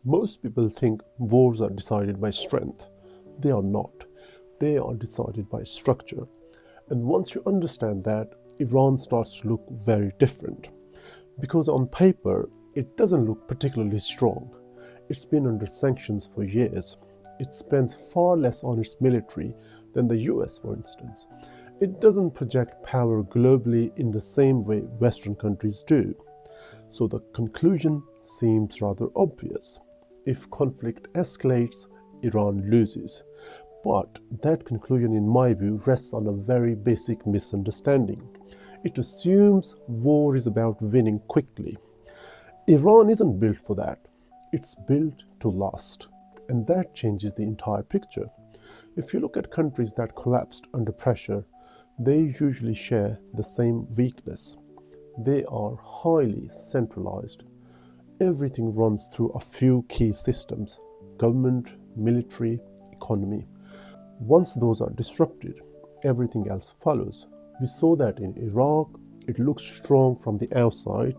Most people think wars are decided by strength. They are not. They are decided by structure. And once you understand that, Iran starts to look very different. Because on paper, it doesn't look particularly strong. It's been under sanctions for years. It spends far less on its military than the US, for instance. It doesn't project power globally in the same way Western countries do. So the conclusion seems rather obvious. If conflict escalates, Iran loses. But that conclusion, in my view, rests on a very basic misunderstanding. It assumes war is about winning quickly. Iran isn't built for that. It's built to last. And that changes the entire picture. If you look at countries that collapsed under pressure, they usually share the same weakness. They are highly centralized. Everything runs through a few key systems: government, military, economy. Once those are disrupted, everything else follows. We saw that in Iraq. It looked strong from the outside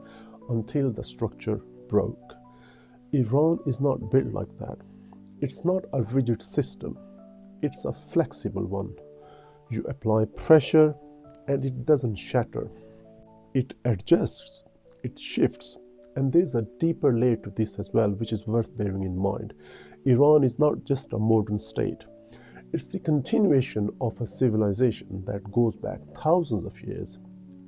until the structure broke. Iran is not built like that. It's not a rigid system. It's a flexible one. You apply pressure and it doesn't shatter. It adjusts, it shifts. And there's a deeper layer to this as well, which is worth bearing in mind. Iran is not just a modern state. It's the continuation of a civilization that goes back thousands of years.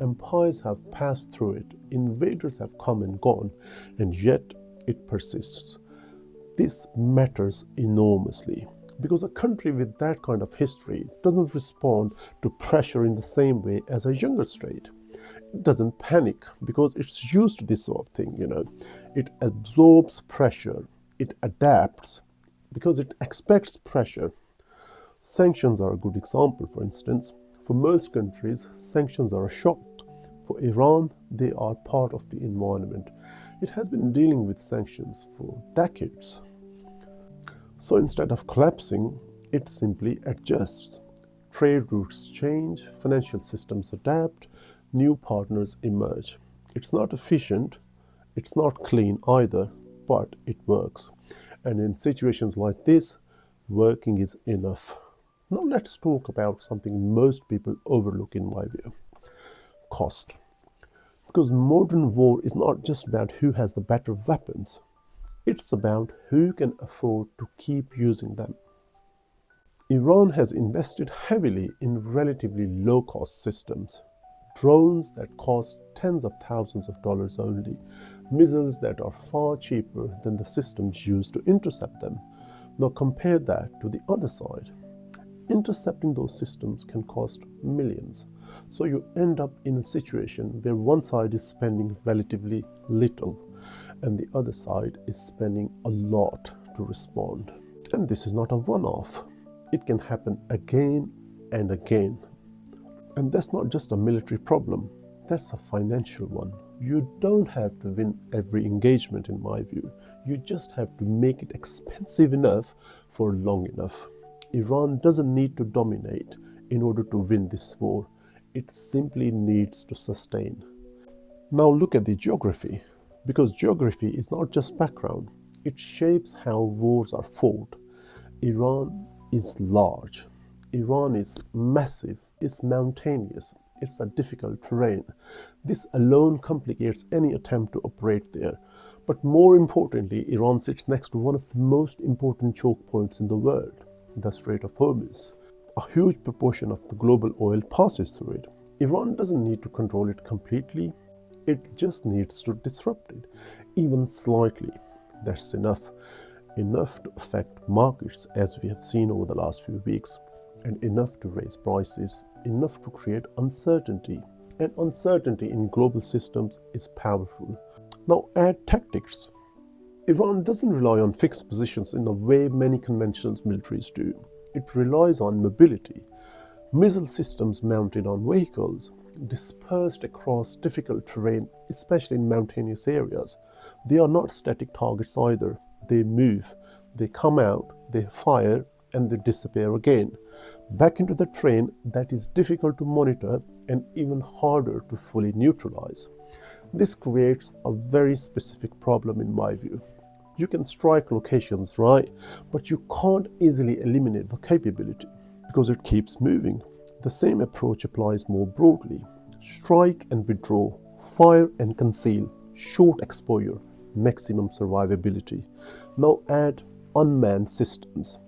Empires have passed through it, invaders have come and gone, and yet it persists. This matters enormously because a country with that kind of history doesn't respond to pressure in the same way as a younger state. It doesn't panic because it's used to this sort of thing, It absorbs pressure, it adapts because it expects pressure. Sanctions are a good example, for instance. For most countries, sanctions are a shock. For Iran, they are part of the environment. It has been dealing with sanctions for decades. So instead of collapsing, it simply adjusts. Trade routes change, financial systems adapt, new partners emerge. It's not efficient, it's not clean either, but it works. And in situations like this, working is enough. Now let's talk about something most people overlook in my view: cost. Because modern war is not just about who has the better weapons, it's about who can afford to keep using them. Iran has invested heavily in relatively low-cost systems. Drones that cost tens of thousands of dollars only, missiles that are far cheaper than the systems used to intercept them. Now compare that to the other side. Intercepting those systems can cost millions. So you end up in a situation where one side is spending relatively little and the other side is spending a lot to respond. And this is not a one-off. It can happen again and again. And that's not just a military problem, that's a financial one. You don't have to win every engagement, in my view. You just have to make it expensive enough for long enough. Iran doesn't need to dominate in order to win this war. It simply needs to sustain. Now look at the geography, because geography is not just background. It shapes how wars are fought. Iran is large. Iran is massive. It's mountainous. It's a difficult terrain. This alone complicates any attempt to operate there. But more importantly, Iran sits next to one of the most important choke points in the world, the Strait of Hormuz. A huge proportion of the global oil passes through it. Iran doesn't need to control it completely. It just needs to disrupt it, even slightly. That's enough. Enough to affect markets, as we have seen over the last few weeks, and enough to raise prices, enough to create uncertainty. And uncertainty in global systems is powerful. Now add tactics. Iran doesn't rely on fixed positions in the way many conventional militaries do. It relies on mobility. Missile systems mounted on vehicles, dispersed across difficult terrain, especially in mountainous areas. They are not static targets either. They move, they come out, they fire, and they disappear again, back into the terrain that is difficult to monitor and even harder to fully neutralize. This creates a very specific problem in my view. You can strike locations, right? But you can't easily eliminate the capability because it keeps moving. The same approach applies more broadly. Strike and withdraw, fire and conceal, short exposure, maximum survivability. Now add unmanned systems.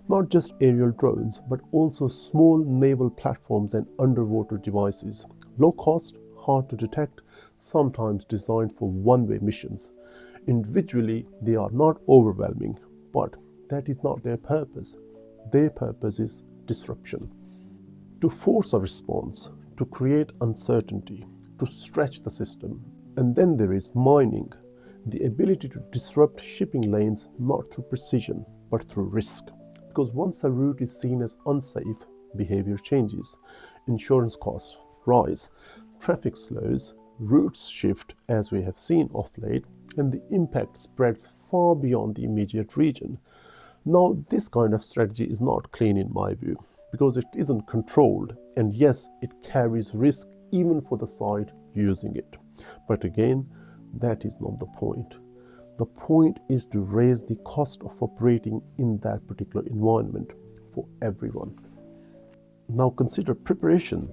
Not just aerial drones, but also small naval platforms and underwater devices. Low cost, hard to detect, sometimes designed for one-way missions. Individually, they are not overwhelming, but that is not their purpose. Their purpose is disruption. To force a response, to create uncertainty, to stretch the system. And then there is mining, the ability to disrupt shipping lanes not through precision, but through risk. Because once a route is seen as unsafe, behavior changes, insurance costs rise, traffic slows, routes shift as we have seen of late, and the impact spreads far beyond the immediate region. Now, this kind of strategy is not clean in my view, because it isn't controlled, and yes, it carries risk even for the side using it. But again, that is not the point. The point is to raise the cost of operating in that particular environment for everyone. Now consider preparation.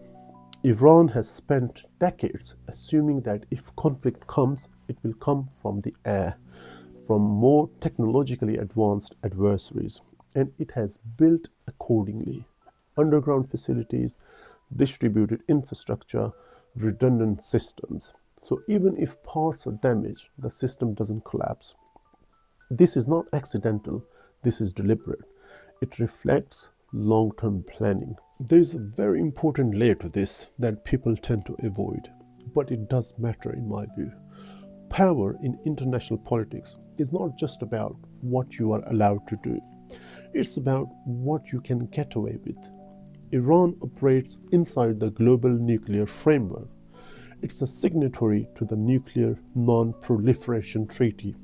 Iran has spent decades assuming that if conflict comes, it will come from the air, from more technologically advanced adversaries, and it has built accordingly. Underground facilities, distributed infrastructure, redundant systems. So even if parts are damaged, the system doesn't collapse. This is not accidental, this is deliberate. It reflects long-term planning. There is a very important layer to this that people tend to avoid, but it does matter in my view. Power in international politics is not just about what you are allowed to do. It's about what you can get away with. Iran operates inside the global nuclear framework. It's a signatory to the Nuclear Non-Proliferation Treaty.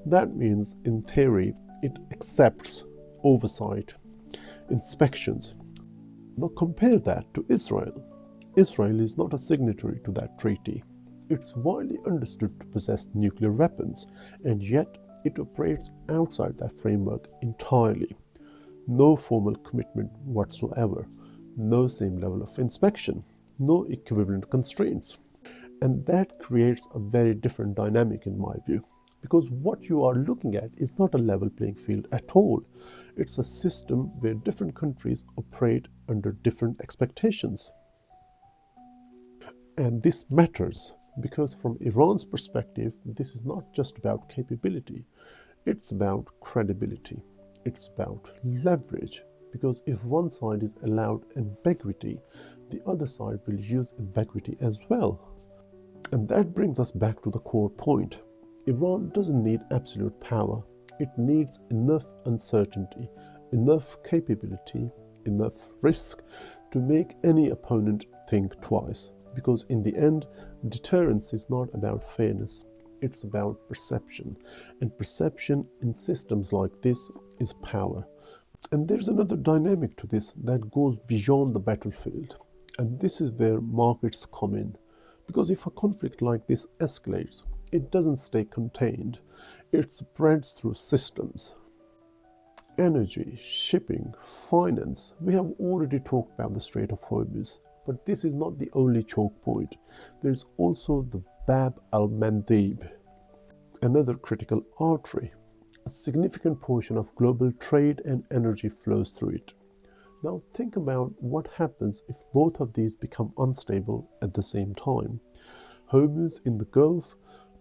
That means, in theory, it accepts oversight, inspections. Now compare that to Israel. Israel is not a signatory to that treaty. It's widely understood to possess nuclear weapons, and yet it operates outside that framework entirely. No formal commitment whatsoever, no same level of inspection, no equivalent constraints. And that creates a very different dynamic in my view, because what you are looking at is not a level playing field at all. It's a system where different countries operate under different expectations. And this matters because from Iran's perspective, this is not just about capability, it's about credibility, it's about leverage. Because if one side is allowed ambiguity, the other side will use ambiguity as well. And that brings us back to the core point. Iran doesn't need absolute power. It needs enough uncertainty, enough capability, enough risk to make any opponent think twice. Because in the end, deterrence is not about fairness, it's about perception. And perception in systems like this is power. And there's another dynamic to this that goes beyond the battlefield. And this is where markets come in. Because if a conflict like this escalates, it doesn't stay contained. It spreads through systems. Energy, shipping, finance. We have already talked about the Strait of Hormuz, but this is not the only choke point. There's also the el-Mandeb, another critical artery. A significant portion of global trade and energy flows through it. Now think about what happens if both of these become unstable at the same time. Hormuz in the Gulf,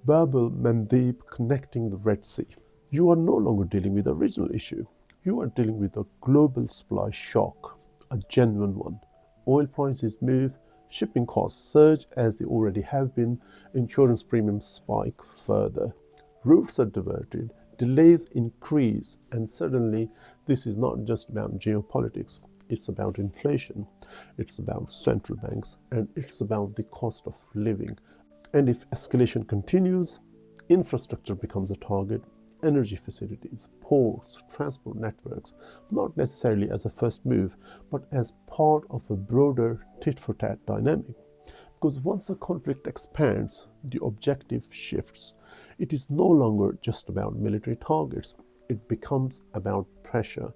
el-Mandeb connecting the Red Sea. You are no longer dealing with a regional issue. You are dealing with a global supply shock, a genuine one. Oil prices move, shipping costs surge as they already have been, insurance premiums spike further. Routes are diverted, delays increase, and suddenly this is not just about geopolitics. It's about inflation, it's about central banks, and it's about the cost of living. And if escalation continues, infrastructure becomes a target, energy facilities, ports, transport networks, not necessarily as a first move, but as part of a broader tit-for-tat dynamic. Because once a conflict expands, the objective shifts. It is no longer just about military targets, it becomes about pressure,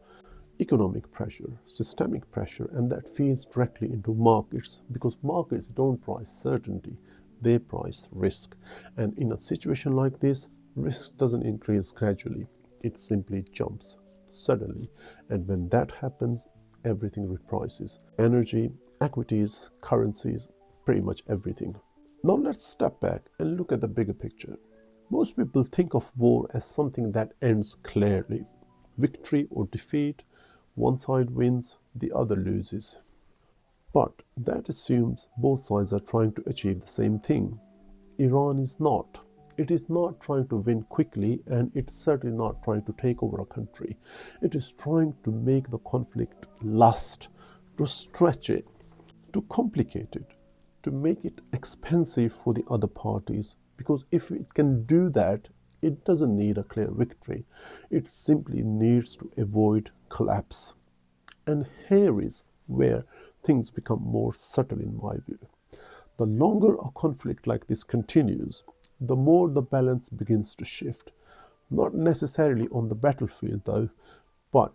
economic pressure, systemic pressure, and that feeds directly into markets because markets don't price certainty, they price risk. And in a situation like this, risk doesn't increase gradually, it simply jumps suddenly. And when that happens, everything reprices energy, equities, currencies, pretty much everything. Now let's step back and look at the bigger picture. Most people think of war as something that ends clearly victory or defeat, one side wins, the other loses. But that assumes both sides are trying to achieve the same thing. Iran is not. It is not trying to win quickly, and it's certainly not trying to take over a country. It is trying to make the conflict last, to stretch it, to complicate it, to make it expensive for the other parties. Because if it can do that, it doesn't need a clear victory. It simply needs to avoid collapse. And here is where things become more subtle in my view. The longer a conflict like this continues, the more the balance begins to shift. Not necessarily on the battlefield, though, but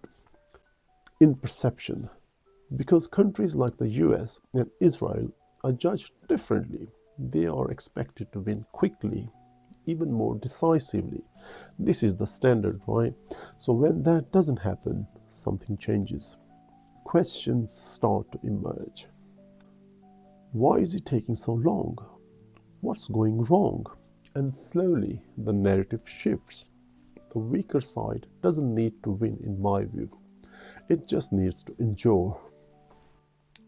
in perception. Because countries like the US and Israel are judged differently. They are expected to win quickly, even more decisively. This is the standard, right? So when that doesn't happen, something changes. Questions start to emerge. Why is it taking so long? What's going wrong? And slowly the narrative shifts. The weaker side doesn't need to win, in my view. It just needs to endure.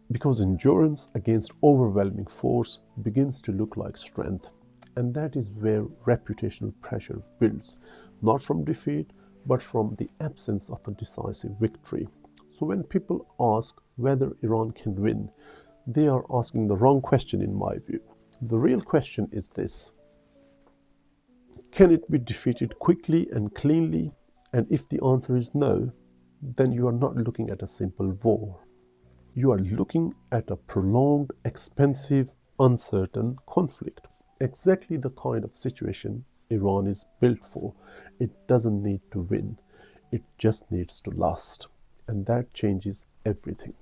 Because endurance against overwhelming force begins to look like strength. And that is where reputational pressure builds, not from defeat, but from the absence of a decisive victory. So when people ask whether Iran can win, they are asking the wrong question, in my view. The real question is this: can it be defeated quickly and cleanly? And if the answer is no, then you are not looking at a simple war. You are looking at a prolonged, expensive, uncertain conflict. Exactly the kind of situation Iran is built for. It doesn't need to win, it just needs to last. And that changes everything.